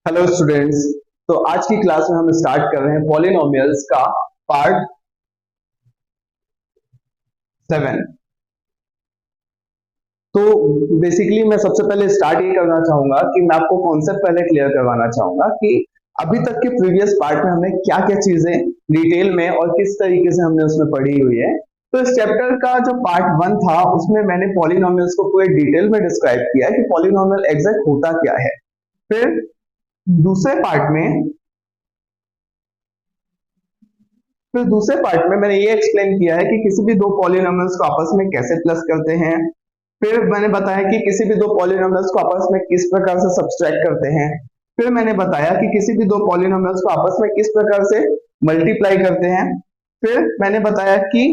Hello students. तो आज की क्लास में हम स्टार्ट कर रहे हैं पॉलिनोमियल्स का पार्ट 7। तो बेसिकली मैं सबसे पहले स्टार्ट ये करना चाहूंगा कि मैं आपको कॉन्सेप्ट पहले क्लियर करवाना चाहूंगा कि अभी तक के प्रीवियस पार्ट में हमने क्या क्या चीजें डिटेल में और किस तरीके से हमने उसमें पढ़ी हुई है। तो इस चैप्टर का जो पार्ट 1 था उसमें मैंने पॉलिनोमियल्स को पूरे डिटेल में डिस्क्राइब किया है कि पॉलिनोमियल एग्जैक्ट होता क्या है। फिर दूसरे पार्ट में फिर दूसरे पार्ट में मैंने ये एक्सप्लेन किया है कि किसी भी दो पॉलिनोमियल्स को आपस में कैसे प्लस करते हैं। फिर मैंने बताया कि किसी भी दो पॉलिनोमियल्स को आपस में किस प्रकार से सब्सट्रैक्ट करते हैं। फिर मैंने बताया कि किसी भी दो पॉलिनोमियल्स को आपस में किस प्रकार से मल्टीप्लाई करते हैं। फिर मैंने बताया कि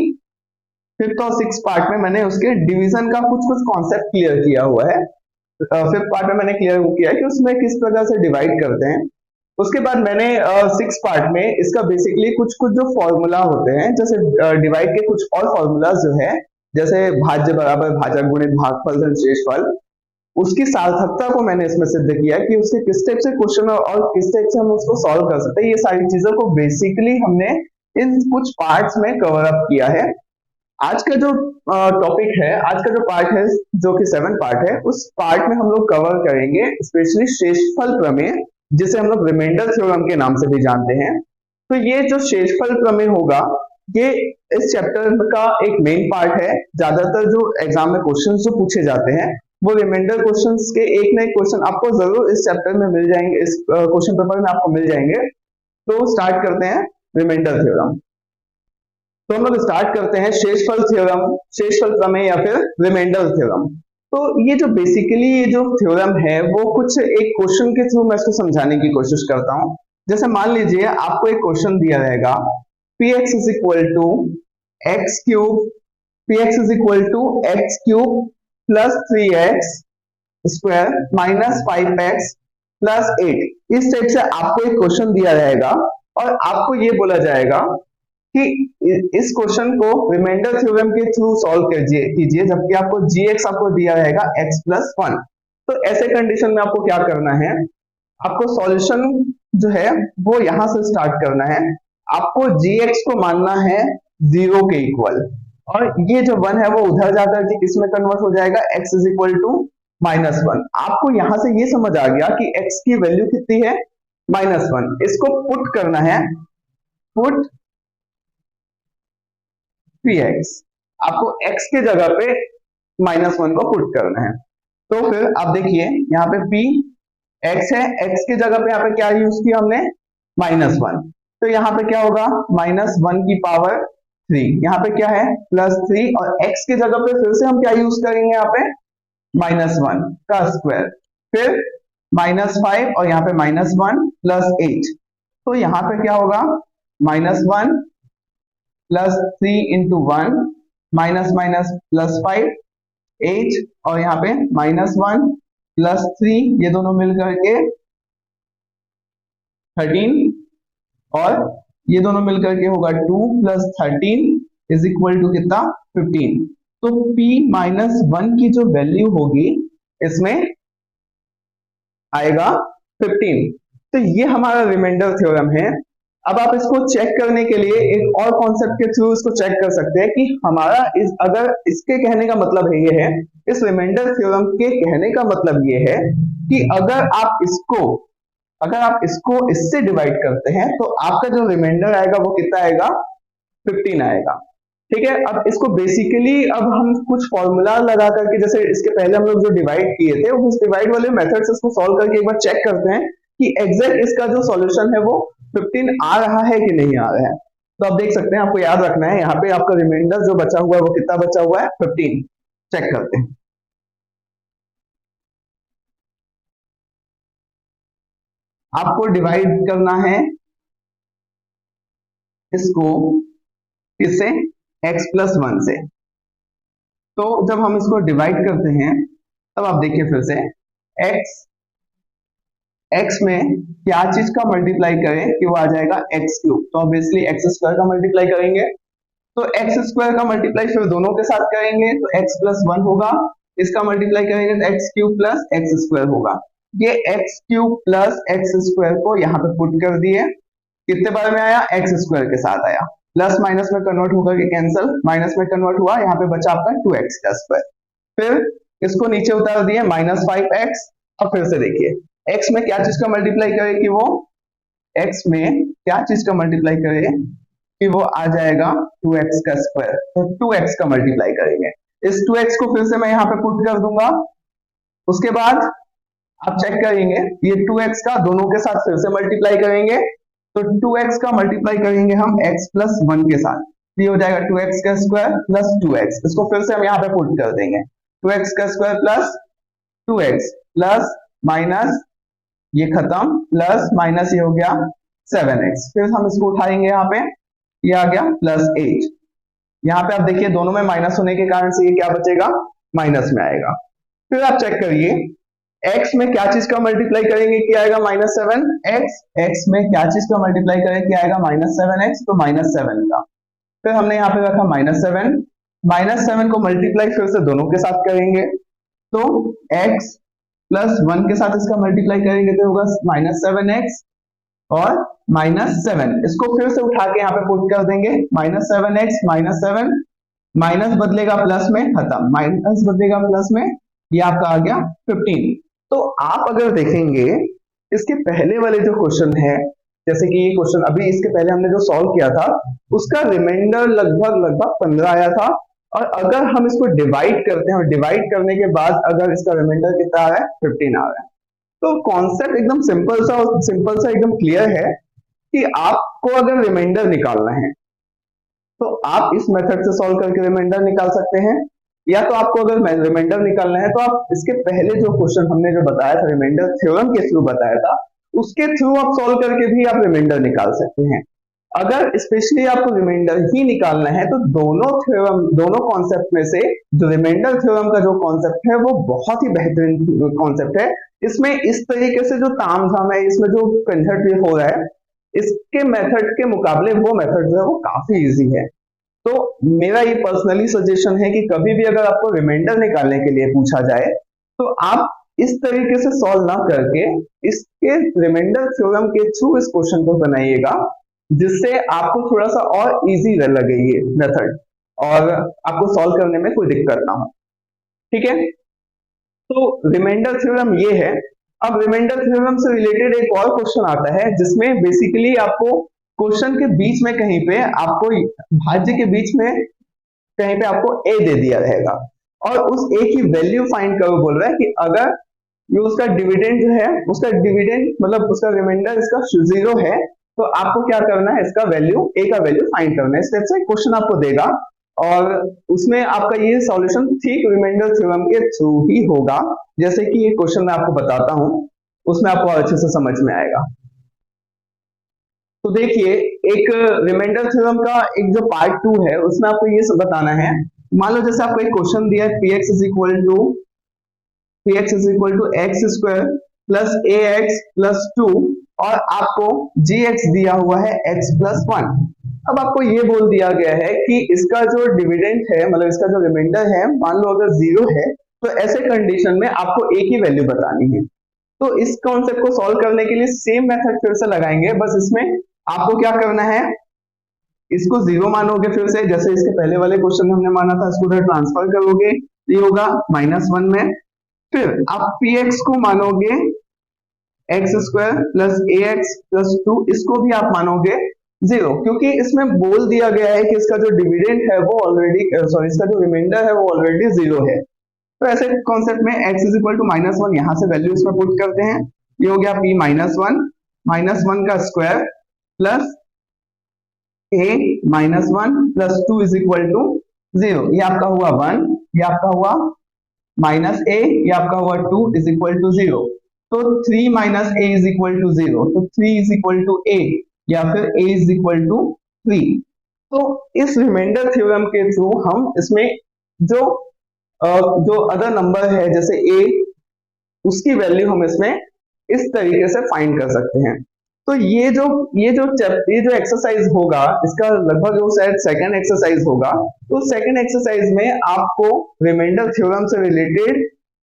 फिफ्थ और सिक्स पार्ट में मैंने उसके डिवीजन का कुछ कुछ कॉन्सेप्ट क्लियर किया हुआ है। फिफ्थ पार्ट में मैंने क्लियर किया है कि उसमें किस प्रकार से डिवाइड करते हैं। उसके बाद मैंने सिक्स पार्ट में इसका बेसिकली कुछ कुछ जो फॉर्मूला होते हैं, जैसे डिवाइड के कुछ और फॉर्मूलाज जो है, जैसे भाज्य बराबर भाजक गुणित भागफल धन शेषफल, उसकी सार्थकता को मैंने इसमें सिद्ध किया कि उसके किस टाइप से क्वेश्चन और किस टाइप से हम उसको सॉल्व कर सकते हैं। ये सारी चीजों को बेसिकली हमने इन कुछ पार्ट्स में कवर अप किया है। आज का जो टॉपिक है, आज का जो पार्ट है, जो कि 7 पार्ट है, उस पार्ट में हम लोग कवर करेंगे स्पेशली शेषफल प्रमेय, जिसे हम लोग रिमाइंडर थ्योरम के नाम से भी जानते हैं। तो ये जो शेषफल प्रमेय होगा, ये इस चैप्टर का एक मेन पार्ट है। ज्यादातर जो एग्जाम में क्वेश्चंस जो पूछे जाते हैं वो रिमाइंडर क्वेश्चंस के एक ना एक क्वेश्चन आपको जरूर इस चैप्टर में मिल जाएंगे, इस क्वेश्चन पेपर में आपको मिल जाएंगे। तो स्टार्ट करते हैं रिमाइंडर थ्योरम। तो हम लोग स्टार्ट करते हैं शेषफल थ्योरम, शेषफल प्रमेय या फिर रिमाइंडर थ्योरम। तो ये जो बेसिकली ये जो थ्योरम है वो कुछ एक क्वेश्चन के थ्रू मैं इसको समझाने की कोशिश करता हूं। जैसे मान लीजिए आपको एक क्वेश्चन दिया रहेगा, px is equal to x cube, px is equal to x cube plus 3x square minus 5x plus 8। इस टाइप से आपको एक क्वेश्चन दिया रहेगा और आपको ये बोला जाएगा कि इस क्वेश्चन को रिमाइंडर थ्योरम के थ्रू सॉल्व कीजिए, जबकि आपको gx आपको दिया रहेगा x प्लस 1। तो ऐसे कंडीशन में आपको क्या करना है, आपको सॉल्यूशन जो है वो यहां से स्टार्ट करना है। आपको gx को मानना है 0 के इक्वल, और ये जो 1 है वो उधर जाकर के किस में कन्वर्ट हो जाएगा, x इज इक्वल टू -1। आपको यहां से ये समझ आ गया कि x की वैल्यू कितनी है, -1। इसको पुट करना है, पुट px, आपको x के जगह पे -1 को पुट करना है। तो फिर आप देखिए यहाँ पे p x है, x के जगह पे यहाँ पे क्या यूज किया हमने, -1। तो यहाँ पे क्या होगा, -1 की पावर 3, यहाँ पे क्या है +3, और x के जगह पे फिर से हम क्या यूज करेंगे, यहाँ पे -1 का स्क्वायर, फिर -5 और यहाँ पे -1 प्लस 8। तो यहाँ पे क्या होगा, -1 plus 3 into 1 minus minus plus 5 8, और यहाँ पे -1 प्लस 3, ये दोनों मिल करके 13, और ये दोनों मिलकर के होगा 2 प्लस 13 इज इक्वल टू कितना, 15। तो p -1 की जो वैल्यू होगी इसमें आएगा 15। तो ये हमारा रिमाइंडर थ्योरम है। अब आप इसको चेक करने के लिए एक और कॉन्सेप्ट के थ्रू इसको चेक कर सकते हैं कि हमारा अगर इसके कहने का मतलब है, ये है इस रिमाइंडर थ्योरम के कहने का मतलब ये है कि अगर आप इसको इससे डिवाइड करते हैं तो आपका जो रिमाइंडर आएगा वो कितना आएगा, 15 आएगा। ठीक है, अब इसको बेसिकली अब हम कुछ फॉर्मूला लगा करके, जैसे इसके पहले हम लोग जो डिवाइड किए थे उस डिवाइड वाले मेथड से इसको सॉल्व करके एक बार चेक करते हैं कि एग्जैक्ट इसका जो सॉल्यूशन है वो 15 आ रहा है कि नहीं आ रहा है। तो आप देख सकते हैं, आपको याद रखना है यहाँ पे आपका रिमाइंडर जो बचा हुआ है वो कितना बचा हुआ है, 15। चेक करते हैं, आपको डिवाइड करना है इसको किससे, x प्लस 1 से। तो जब हम इसको डिवाइड करते हैं तब आप देखिए फिर से x में क्या चीज का मल्टीप्लाई करें कि वो आ जाएगा x क्यूब। तो ऑब्वियसली x स्क्वायर का मल्टीप्लाई करेंगे, तो x स्क्वायर का मल्टीप्लाई फिर दोनों के साथ करेंगे तो x प्लस 1 होगा, इसका मल्टीप्लाई करेंगे तो x cube plus x square होगा। ये x cube plus x square को यहाँ पे पुट कर दिए, कितने बार में आया, एक्स स्क्वायर के साथ आया, प्लस माइनस में कन्वर्ट होकर के कैंसिल, माइनस में कन्वर्ट हुआ, यहाँ पे बचा आपका 2x का स्क्वायर। फिर इसको नीचे उतार दिए -5x। अब फिर से देखिए x में क्या चीज का मल्टीप्लाई करे कि वो x में क्या चीज का मल्टीप्लाई करे कि वो आ जाएगा 2x का स्क्वायर, तो 2x का मल्टीप्लाई करेंगे। इस 2x को फिर से मैं यहाँ पे पुट कर दूंगा। उसके बाद आप चेक करेंगे ये 2x का दोनों के साथ फिर से मल्टीप्लाई करेंगे, तो 2x का मल्टीप्लाई करेंगे हम x प्लस 1 के साथ, ये हो जाएगा 2x का स्क्वायर प्लस 2x। इसको फिर से हम यहाँ पे पुट कर देंगे, 2x का square plus 2x plus minus ये खत्म, प्लस माइनस ये हो गया 7x। फिर हम इसको उठाएंगे, यहाँ पे ये आ गया प्लस 8। यहाँ पे आप देखिए दोनों में माइनस होने के कारण से ये क्या बचेगा, माइनस में आएगा। फिर आप चेक करिए x में क्या चीज का मल्टीप्लाई करेंगे कि आएगा -7x, x में क्या चीज का मल्टीप्लाई करेंगे कि आएगा -7x, तो -7 का। फिर हमने यहाँ पे रखा -7, -7 को मल्टीप्लाई फिर से दोनों के साथ करेंगे, तो x प्लस 1 के साथ इसका मल्टीप्लाई करेंगे तो होगा -7x और -7। इसको फिर से उठा के यहाँ पे पुट कर देंगे, -7x -7, माइनस बदलेगा प्लस में, खत्म, माइनस बदलेगा प्लस में, ये आपका आ गया 15। तो आप अगर देखेंगे इसके पहले वाले जो क्वेश्चन है, जैसे कि ये क्वेश्चन अभी इसके पहले हमने जो सॉल्व किया था उसका रिमाइंडर लगभग 15 आया था, और अगर हम इसको डिवाइड करते हैं और डिवाइड करने के बाद अगर इसका रिमाइंडर कितना आ रहा है, 15 आ रहा है। तो कॉन्सेप्ट एकदम सिंपल सा एकदम क्लियर है कि आपको अगर रिमाइंडर निकालना है तो आप इस मेथड से सॉल्व करके रिमाइंडर निकाल सकते हैं, या तो आपको अगर रिमाइंडर निकालना है तो आप इसके पहले जो क्वेश्चन हमने जो बताया था रिमाइंडर थ्योरम के थ्रू बताया था, उसके थ्रू आप सॉल्व करके भी आप रिमाइंडर निकाल सकते हैं। अगर स्पेशली आपको रिमाइंडर ही निकालना है तो दोनों कॉन्सेप्ट में से जो रिमाइंडर थ्योरम का जो कॉन्सेप्ट है वो बहुत ही बेहतरीन कॉन्सेप्ट है। इसमें इस तरीके से जो तामझाम है, इसमें जो कंसेप्ट हो रहा है, इसके मेथड के मुकाबले वो मेथड जो है वो काफी इजी है। तो मेरा ये पर्सनली सजेशन है कि कभी भी अगर आपको रिमाइंडर निकालने के लिए पूछा जाए तो आप इस तरीके से सॉल्व ना करके इसके रिमाइंडर थ्योरम के थ्रू इस क्वेश्चन को बनाइएगा, जिससे आपको थोड़ा सा और इजी लगे ये मेथड और आपको सॉल्व करने में कोई दिक्कत ना हो। ठीक है, तो रिमाइंडर थ्योरम ये है। अब रिमाइंडर थ्योरम से रिलेटेड एक और क्वेश्चन आता है जिसमें बेसिकली आपको क्वेश्चन के बीच में कहीं पे आपको भाज्य के बीच में कहीं पे आपको a दे दिया रहेगा और उस a की वैल्यू फाइंड करो बोल रहा है कि अगर ये उसका डिविडेंड जो है, उसका डिविडेंड मतलब उसका रिमाइंडर इसका 0 है, तो आपको क्या करना है, इसका वैल्यू a का वैल्यू फाइंड करना है। इस टाइप से क्वेश्चन आपको देगा और उसमें आपका ये सॉल्यूशन ठीक रिमाइंडर थ्योरम के थ्रू ही होगा, जैसे कि ये क्वेश्चन मैं आपको बताता हूं, उसमें आपको अच्छे से समझ में आएगा। तो देखिए एक रिमाइंडर थ्योरम का एक जो पार्ट 2 है उसमें आपको ये सब बताना है। मान लो जैसे आपको एक क्वेश्चन दिया है px is equal to x square plus ax plus 2 और आपको gx दिया हुआ है x प्लस 1। अब आपको ये बोल दिया गया है कि इसका जो डिविडेंड है, मतलब इसका जो रिमाइंडर है, मान लो अगर 0 है तो ऐसे कंडीशन में आपको a की वैल्यू बतानी है। तो इस कॉन्सेप्ट को सॉल्व करने के लिए सेम मेथड फिर से लगाएंगे, बस इसमें आपको क्या करना है, इसको 0 मानोगे फिर से, जैसे इसके पहले वाले क्वेश्चन में हमने माना था, इसको ट्रांसफर करोगे, ये होगा -1 में। फिर आप px को मानोगे x square plus ax plus 2, इसको भी आप मानोगे 0, क्योंकि इसमें बोल दिया गया है कि इसका जो डिविडेंड है वो ऑलरेडी इसका जो रिमाइंडर है वो ऑलरेडी 0 है। तो ऐसे कॉन्सेप्ट में x इज इक्वल टू -1, यहां से वैल्यू इसमें पुट करते हैं, ये हो गया p -1 का square plus a -1 plus 2 is equal to 0, ये आपका हुआ 1, ये आपका हुआ -a, ये आपका हुआ 2 इज इक्वल टू 0। तो 3 minus a is equal to 0, तो 3 इज इक्वल टू a या फिर a इज इक्वल टू 3। तो इस रिमाइंडर थ्योरम के थ्रू हम इसमें जो अदर नंबर है जैसे a, उसकी वैल्यू हम इसमें इस तरीके से फाइंड कर सकते हैं। तो ये जो एक्सरसाइज होगा इसका लगभग वो शायद सेकंड एक्सरसाइज होगा। तो सेकंड एक्सरसाइज में आपको रिमाइंडर थ्योरम से रिलेटेड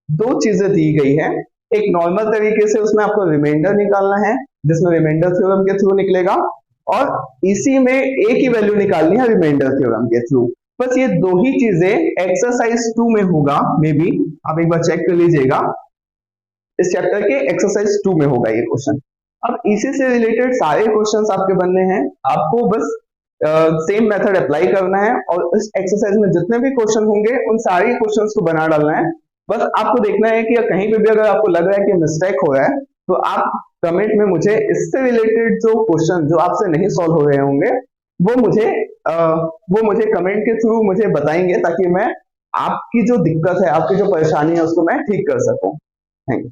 2 चीजें दी गई है। एक नॉर्मल तरीके से उसमें आपको रिमाइंडर निकालना है, जिसमें रिमाइंडर थ्योरम के थ्रू निकलेगा, और इसी में एक ही वैल्यू निकालनी है रिमाइंडर थ्योरम के थ्रू। बस ये दो ही चीजें एक्सरसाइज 2 में होगा, मे बी आप एक बार चेक कर लीजिएगा, इस चैप्टर के एक्सरसाइज 2 में होगा ये क्वेश्चन। अब इसी से रिलेटेड सारे क्वेश्चंस आपके बनने हैं, आपको बस सेम मेथड अप्लाई करना है और इस एक्सरसाइज में जितने भी क्वेश्चन होंगे उन सारे क्वेश्चंस को बना डालना है। बस आपको देखना है कि कहीं पे भी अगर आपको लग रहा है कि मिस्टेक हो रहा है तो आप कमेंट में मुझे इससे रिलेटेड जो क्वेश्चन जो आपसे नहीं सॉल्व हो रहे होंगे वो मुझे कमेंट के थ्रू मुझे बताएंगे, ताकि मैं आपकी जो दिक्कत है, आपकी जो परेशानी है उसको मैं ठीक कर सकूं। Thank you.